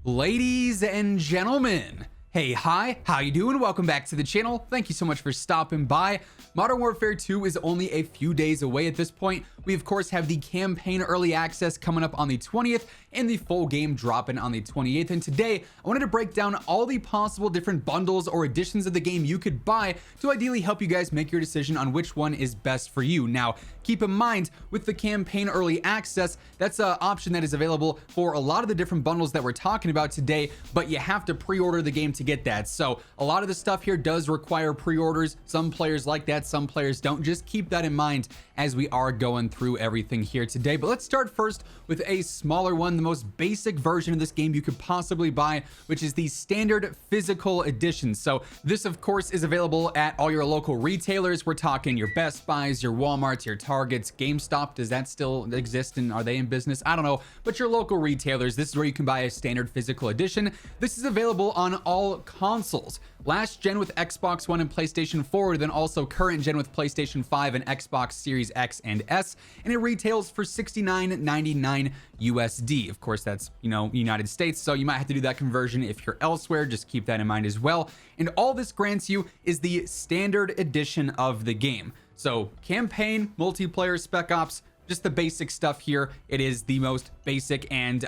Ladies and gentlemen, hey, hi, how you doing? Welcome back to the channel. Thank you so much for stopping by. Modern Warfare 2 is only a few days away at this point. We of course have the campaign early access coming up on the 20th and the full game dropping on the 28th. And today I wanted to break down all the possible different bundles or editions of the game you could buy to ideally help you guys make your decision on which one is best for you. Now, keep in mind with the campaign early access, that's an option that is available for a lot of the different bundles that we're talking about today, but you have to pre-order the game to get that. So a lot of the stuff here does require pre-orders. Some players like that, some players don't. Just keep that in mind as we are going through everything here today. But let's start first with a smaller one, the most basic version of this game you could possibly buy, which is the standard physical edition. So this of course is available at all your local retailers. We're talking your Best Buys, your Walmarts, your Targets, GameStop. Does that still exist and are they in business? I don't know, but your local retailers, this is where you can buy a standard physical edition. This is available on all consoles. Last gen with Xbox One and PlayStation 4, then also current gen with PlayStation 5 and Xbox Series X and S, and it retails for $69.99 USD. Of course, that's, United States, so you might have to do that conversion if you're elsewhere. Just keep that in mind as well. And all this grants you is the standard edition of the game. So campaign, multiplayer, spec ops, just the basic stuff here. It is the most basic and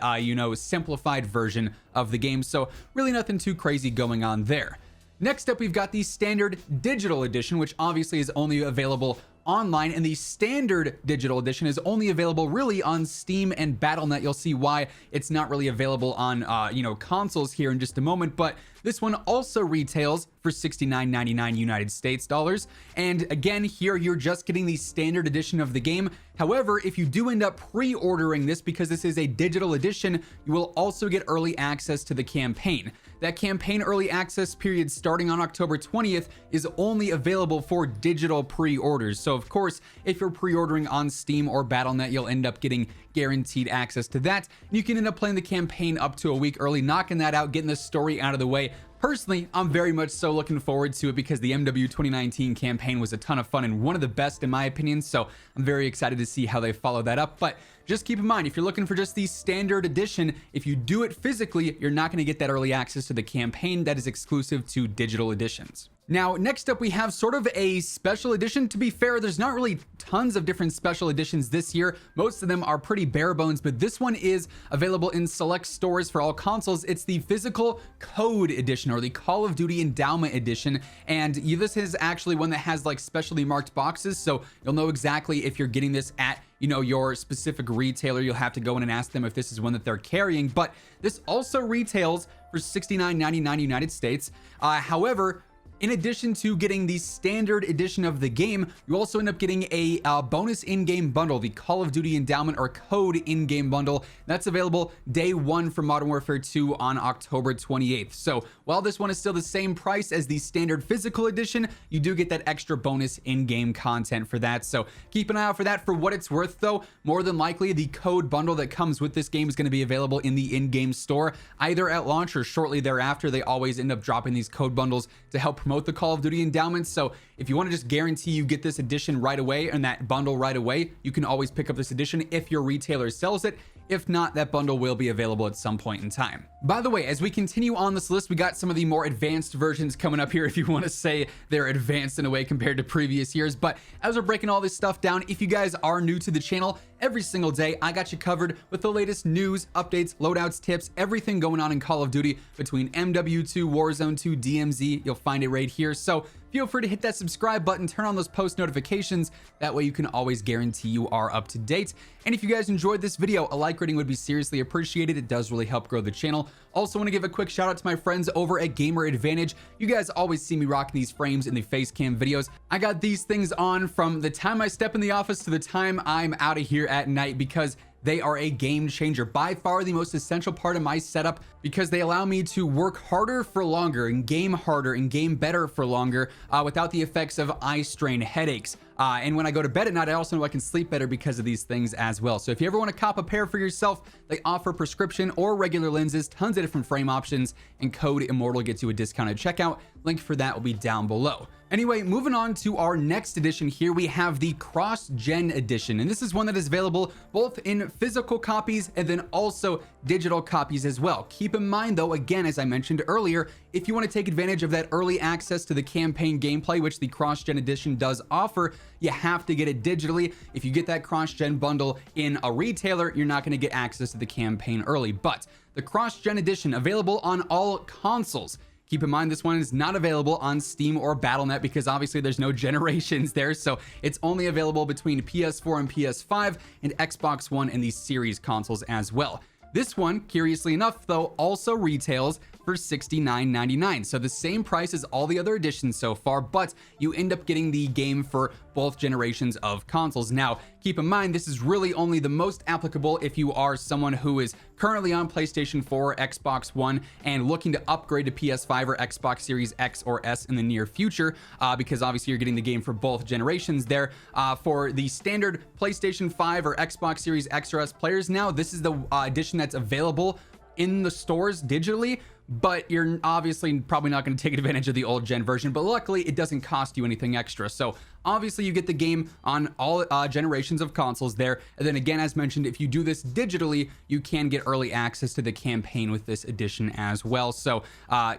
simplified version of the game, so really nothing too crazy going on there. Next up, we've got the standard digital edition, which obviously is only available online, and the standard digital edition is only available really on Steam and Battle.net. You'll see why it's not really available on consoles here in just a moment, but this one also retails for $69.99 United States dollars. And again, here you're just getting the standard edition of the game. However, if you do end up pre-ordering this, because this is a digital edition, you will also get early access to the campaign. That campaign early access period starting on October 20th is only available for digital pre-orders. So of course, if you're pre-ordering on Steam or Battle.net, you'll end up getting guaranteed access to that. You can end up playing the campaign up to a week early, knocking that out, getting the story out of the way. Personally, I'm very much so looking forward to it because the MW 2019 campaign was a ton of fun and one of the best in my opinion, so I'm very excited to see how they follow that up. But just keep in mind, if you're looking for just the standard edition, if you do it physically, you're not going to get that early access to the campaign that is exclusive to digital editions. Now, next up, we have sort of a special edition. To be fair, there's not really tons of different special editions this year. Most of them are pretty bare bones, but this one is available in select stores for all consoles. It's the physical COD edition, or the Call of Duty Endowment edition. And this is actually one that has like specially marked boxes, so you'll know exactly if you're getting this at your specific retailer. You'll have to go in and ask them if this is one that they're carrying, but this also retails for $69.99 United States. However, in addition to getting the standard edition of the game, you also end up getting a bonus in-game bundle, the Call of Duty Endowment or COD in-game bundle. That's available day one for Modern Warfare 2 on October 28th. So while this one is still the same price as the standard physical edition, you do get that extra bonus in-game content for that. So keep an eye out for that. For what it's worth though, more than likely the COD bundle that comes with this game is going to be available in the in-game store either at launch or shortly thereafter. They always end up dropping these COD bundles to help promote the Call of Duty endowments. So if you want to just guarantee you get this edition right away and that bundle right away, you can always pick up this edition if your retailer sells it. If not, that bundle will be available at some point in time. By the way, as we continue on this list, we got some of the more advanced versions coming up here, if you want to say they're advanced in a way compared to previous years. But as we're breaking all this stuff down, if you guys are new to the channel, every single day I got you covered with the latest news, updates, loadouts, tips, everything going on in Call of Duty between MW2, Warzone 2, DMZ. You'll find it right here. So feel free to hit that subscribe button, turn on those post notifications. That way you can always guarantee you are up to date. And if you guys enjoyed this video, a like rating would be seriously appreciated. It does really help grow the channel. Also want to give a quick shout out to my friends over at Gamer Advantage. You guys always see me rocking these frames in the face cam videos. I got these things on from the time I step in the office to the time I'm out of here at night because they are a game changer. By far the most essential part of my setup because they allow me to work harder for longer and game harder and game better for longer without the effects of eye strain, headaches, And when I go to bed at night, I also know I can sleep better because of these things as well. So if you ever want to cop a pair for yourself, they offer prescription or regular lenses, tons of different frame options, and code Immortal gets you a discounted checkout. Link for that will be down below. Anyway, moving on to our next edition here, we have the Cross-Gen Edition, and this is one that is available both in physical copies and then also digital copies as well. Keep in mind though, again, as I mentioned earlier, if you want to take advantage of that early access to the campaign gameplay, which the Cross-Gen Edition does offer, you have to get it digitally. If you get that Cross-Gen bundle in a retailer, you're not going to get access to the campaign early. But the Cross-Gen Edition, available on all consoles. Keep in mind, this one is not available on Steam or Battle.net because obviously there's no generations there, so it's only available between PS4 and PS5 and Xbox One and these series consoles as well. This one, curiously enough though, also retails for $69.99, so the same price as all the other editions so far, but you end up getting the game for both generations of consoles. Now, keep in mind, this is really only the most applicable if you are someone who is currently on PlayStation 4 or Xbox One and looking to upgrade to PS5 or Xbox Series X or S in the near future, because obviously you're getting the game for both generations there. For the standard PlayStation 5 or Xbox Series X or S players now, this is the edition that's available in the stores digitally, but you're obviously probably not going to take advantage of the old gen version, but luckily it doesn't cost you anything extra. So obviously you get the game on all generations of consoles there. And then again, as mentioned, if you do this digitally, you can get early access to the campaign with this edition as well. So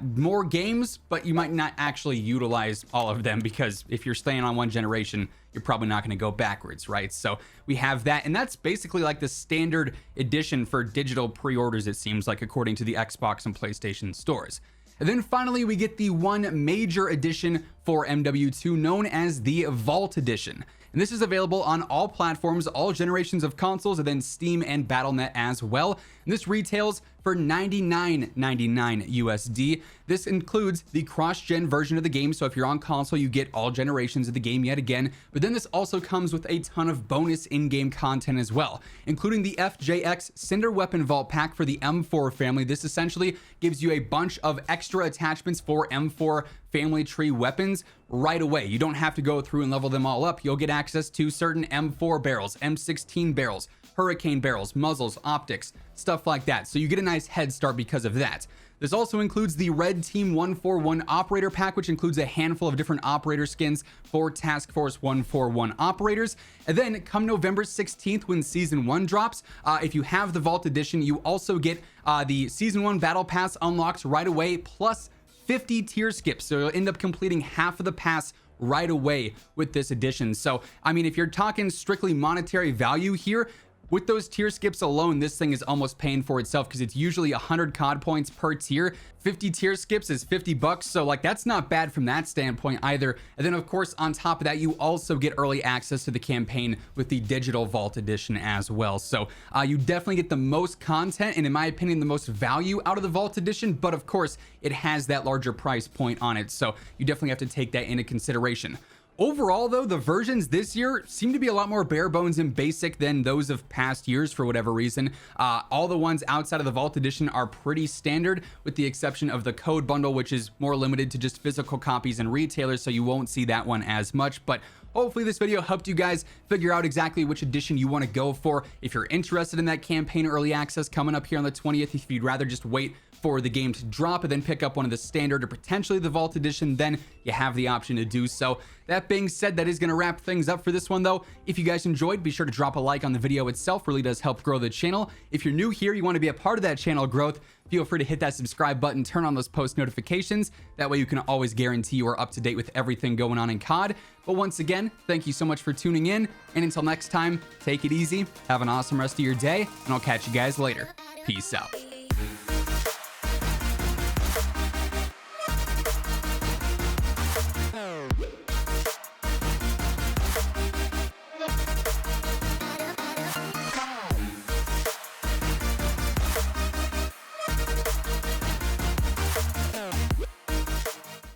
more games, but you might not actually utilize all of them, because if you're staying on one generation, you're probably not going to go backwards, right? So we have that, and that's basically like the standard edition for digital pre-orders, it seems like, according to the Xbox and PlayStation stores. And then finally, we get the one major edition for MW2 known as the Vault Edition. And this is available on all platforms, all generations of consoles, and then Steam and Battle.net as well. And this retails for $99.99 USD. This includes the cross-gen version of the game, so if you're on console, you get all generations of the game yet again. But then this also comes with a ton of bonus in-game content as well, including the FJX Cinder Weapon Vault Pack for the M4 family. This essentially gives you a bunch of extra attachments for M4 family tree weapons right away. You don't have to go through and level them all up. You'll get access to certain M4 barrels, M16 barrels, hurricane barrels, muzzles, optics, stuff like that. So you get a nice head start because of that. This also includes the Red Team 141 Operator Pack, which includes a handful of different operator skins for Task Force 141 operators. And then come November 16th, when Season 1 drops, if you have the Vault Edition, you also get the Season 1 Battle Pass unlocked right away, plus 50 tier skips. So you'll end up completing half of the pass right away with this edition. So, I mean, if you're talking strictly monetary value here, with those tier skips alone, this thing is almost paying for itself, because it's usually 100 COD points per tier. 50 tier skips is $50, so like that's not bad from that standpoint either. And then of course, on top of that, you also get early access to the campaign with the digital Vault Edition as well. So you definitely get the most content, and in my opinion, the most value out of the Vault Edition, but of course, it has that larger price point on it, so you definitely have to take that into consideration. Overall, though, the versions this year seem to be a lot more bare bones and basic than those of past years for whatever reason. All the ones outside of the Vault Edition are pretty standard, with the exception of the code bundle, which is more limited to just physical copies and retailers, so you won't see that one as much. But hopefully this video helped you guys figure out exactly which edition you want to go for. If you're interested in that campaign early access coming up here on the 20th, if you'd rather just wait for the game to drop and then pick up one of the standard or potentially the Vault Edition, then you have the option to do so. That being said, that is going to wrap things up for this one though. If you guys enjoyed, be sure to drop a like on the video itself. Really does help grow the channel. If you're new here, you want to be a part of that channel growth, feel free to hit that subscribe button, turn on those post notifications. That way you can always guarantee you are up to date with everything going on in COD. But once again, thank you so much for tuning in, and until next time, take it easy, have an awesome rest of your day, and I'll catch you guys later. Peace out.